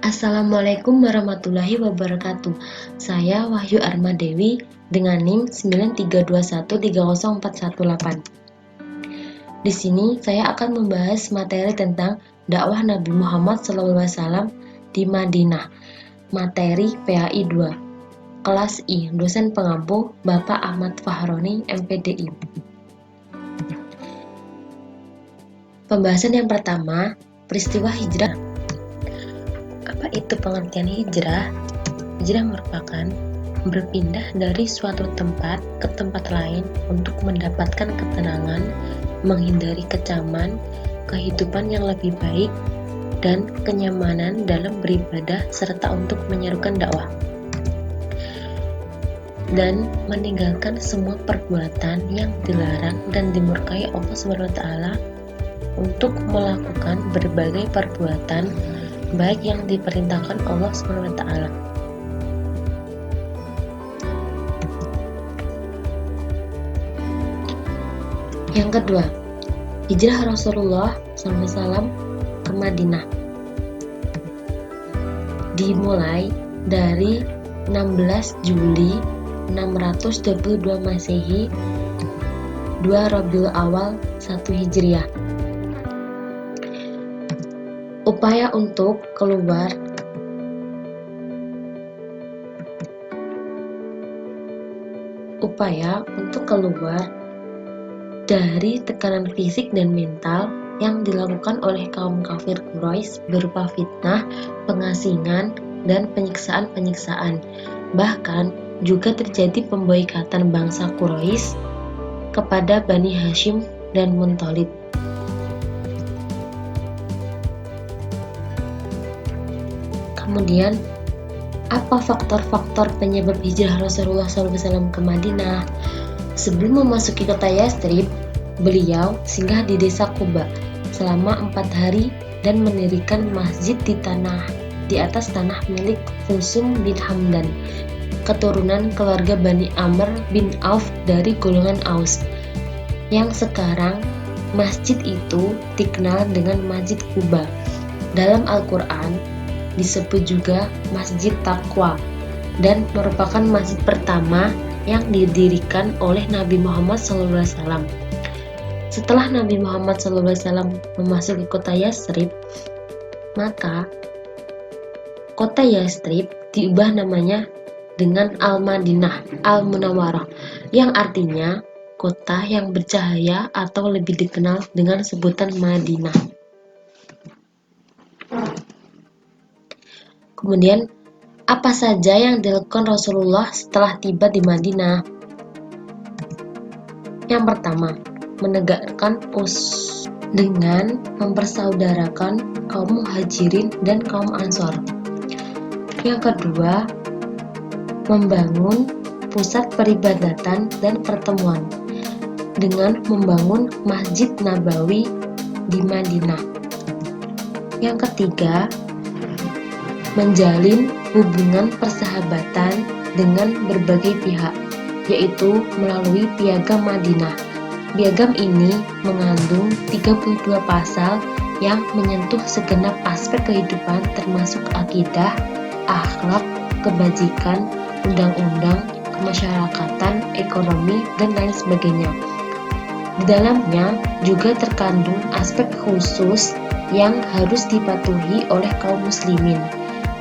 Assalamualaikum warahmatullahi wabarakatuh. Saya Wahyu Armadewi dengan NIM 932130418. Di sini saya akan membahas materi tentang dakwah Nabi Muhammad SAW di Madinah. Materi PAI 2. Kelas I, dosen pengampu Bapak Ahmad Fahroni, MPDI. Pembahasan yang pertama, peristiwa hijrah. Apa itu pengertian hijrah? Hijrah merupakan berpindah dari suatu tempat ke tempat lain untuk mendapatkan ketenangan, menghindari kecaman, kehidupan yang lebih baik, dan kenyamanan dalam beribadah serta untuk menyerukan dakwah. Dan meninggalkan semua perbuatan yang dilarang dan dimurkai Allah SWT untuk melakukan berbagai perbuatan baik yang diperintahkan Allah SWT. Yang kedua, hijrah Rasulullah SAW ke Madinah dimulai dari 16 Juli 622 Masehi, 2 Rabiul Awal 1 Hijriah. Upaya untuk keluar dari tekanan fisik dan mental yang dilakukan oleh kaum kafir Quraisy berupa fitnah, pengasingan, dan penyiksaan-penyiksaan. Bahkan juga terjadi pemboikatan bangsa Quraisy kepada Bani Hashim dan Muthalib. Kemudian, apa faktor-faktor penyebab hijrah Rasulullah SAW ke Madinah? Sebelum memasuki kota Yastrib, beliau singgah di desa Quba selama 4 hari dan mendirikan masjid di atas tanah milik Kulsum bin Hamdan, keturunan keluarga Bani Amr bin Auf dari golongan Aus, yang sekarang masjid itu dikenal dengan Masjid Quba. Dalam Al-Quran disebut juga Masjid Taqwa dan merupakan masjid pertama yang didirikan oleh Nabi Muhammad SAW. Setelah Nabi Muhammad SAW memasuki kota Yastrib, maka kota Yastrib diubah namanya dengan Al-Madinah Al-Munawwarah, yang artinya kota yang bercahaya atau lebih dikenal dengan sebutan Madinah. Kemudian, apa saja yang dilakukan Rasulullah setelah tiba di Madinah? Yang pertama, menegakkan dengan mempersaudarakan kaum Muhajirin dan kaum Ansor. Yang kedua, membangun pusat peribadatan dan pertemuan dengan membangun Masjid Nabawi di Madinah. Yang ketiga, menjalin hubungan persahabatan dengan berbagai pihak, yaitu melalui Piagam Madinah. Piagam ini mengandung 32 pasal yang menyentuh segenap aspek kehidupan termasuk akidah, akhlak, kebajikan, undang-undang, kemasyarakatan, ekonomi, dan lain sebagainya. Di dalamnya juga terkandung aspek khusus yang harus dipatuhi oleh kaum muslimin,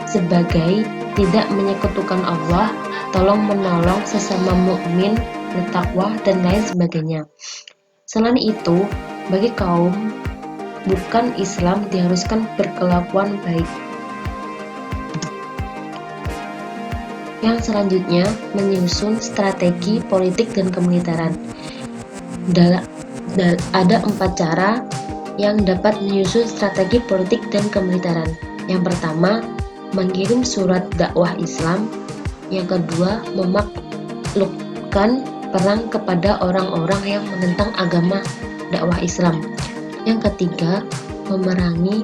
sebagai tidak menyekutukan Allah, tolong-menolong sesama mukmin, bertakwa, dan lain sebagainya. Selain itu, bagi kaum bukan Islam diharuskan berkelakuan baik. Yang selanjutnya, menyusun strategi politik dan kemiliteran. Ada 4 cara yang dapat menyusun strategi politik dan kemiliteran. Yang pertama, mengirim surat dakwah Islam. Yang kedua, menaklukkan perang kepada orang-orang yang menentang agama dakwah Islam. Yang ketiga, memerangi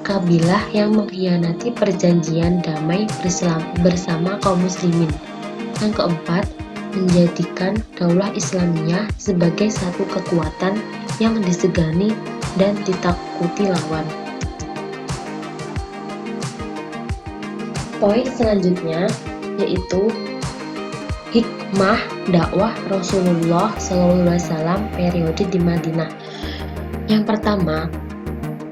kabilah yang mengkhianati perjanjian damai bersama kaum muslimin. Yang keempat, menjadikan Daulah Islamiyah sebagai satu kekuatan yang disegani dan ditakuti lawan. Poin selanjutnya yaitu hikmah dakwah Rasulullah SAW periode di Madinah. Yang pertama,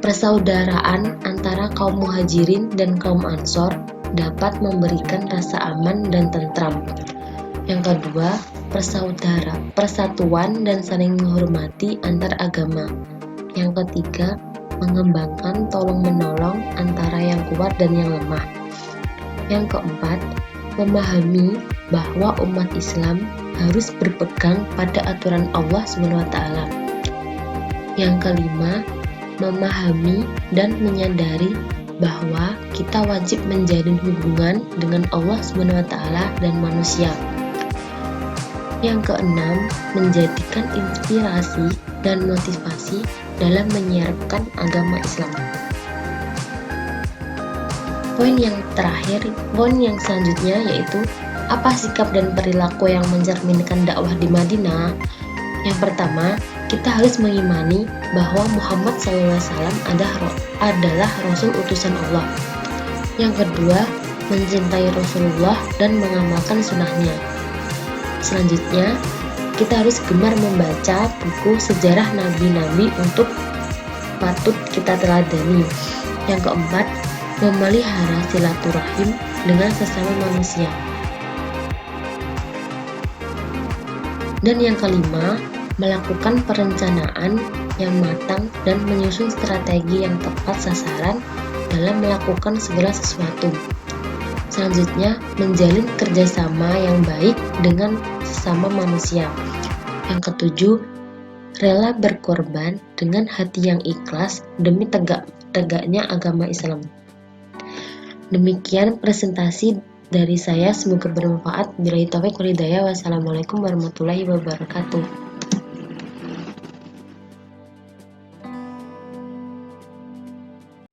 persaudaraan antara kaum muhajirin dan kaum ansor dapat memberikan rasa aman dan tentram. Yang kedua, persatuan dan saling menghormati antar agama. Yang ketiga, mengembangkan tolong-menolong antara yang kuat dan yang lemah. Yang keempat, memahami bahwa umat Islam harus berpegang pada aturan Allah SWT. Yang kelima, memahami dan menyadari bahwa kita wajib menjalin hubungan dengan Allah SWT dan manusia. Yang keenam, menjadikan inspirasi dan motivasi dalam menyiarkan agama Islam. Poin yang selanjutnya yaitu apa sikap dan perilaku yang mencerminkan dakwah di Madinah? Yang pertama, kita harus mengimani bahwa Muhammad SAW adalah Rasul utusan Allah. Yang kedua, mencintai Rasulullah dan mengamalkan sunnahnya. Selanjutnya, kita harus gemar membaca buku sejarah nabi-nabi untuk patut kita teladani. Yang keempat, memelihara silaturahim dengan sesama manusia. Dan yang kelima, melakukan perencanaan yang matang dan menyusun strategi yang tepat sasaran dalam melakukan segala sesuatu. Selanjutnya, menjalin kerjasama yang baik dengan sesama manusia. Yang ketujuh, rela berkorban dengan hati yang ikhlas demi tegaknya agama Islam. Demikian presentasi dari saya, semoga bermanfaat. Billahi taufiq wal hidayah. Wassalamualaikum warahmatullahi wabarakatuh.